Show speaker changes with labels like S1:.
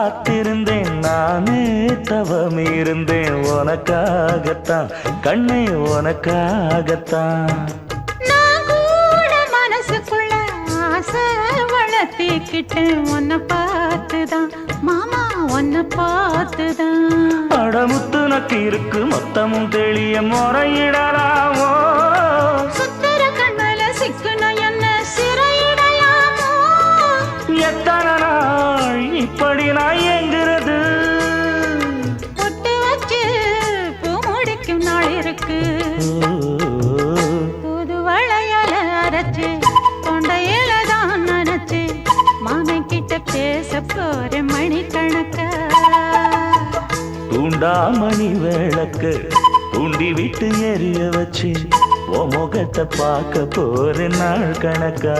S1: காத்திருந்தேன் நானே தவம் இருந்தேன் உனக்காகத்தான் கண்ணே உனக்காகத்தான்
S2: நான் கூட மனசுக்குள்ள ஆசை வளர்த்திக்கிட்டேன் உன்னை பார்த்துதான் மாமா உன்னை பார்த்துதான்
S1: அடமுத்து நக்கு இருக்கு மொத்தமும் தெளிய முறையிடலாமோ
S2: சுத்தர கண்மல சிக்குன என்ன சிறையிடலாமோ
S1: எத்தனை நாள் இப்படி நான் எங்கிறது
S2: பொட்டு வச்சு பூ முடிக்கும் நாள் இருக்கு புது வளையல அரைச்சு தொண்டையில தான் நினைச்சு மாமன் கிட்ட பேச போற மணிக்கணக்க
S1: தூண்டாமணி விளக்கு தூண்டி விட்டு எரிய வச்சு உன் முகத்தை பார்க்க போற நாள் கணக்கா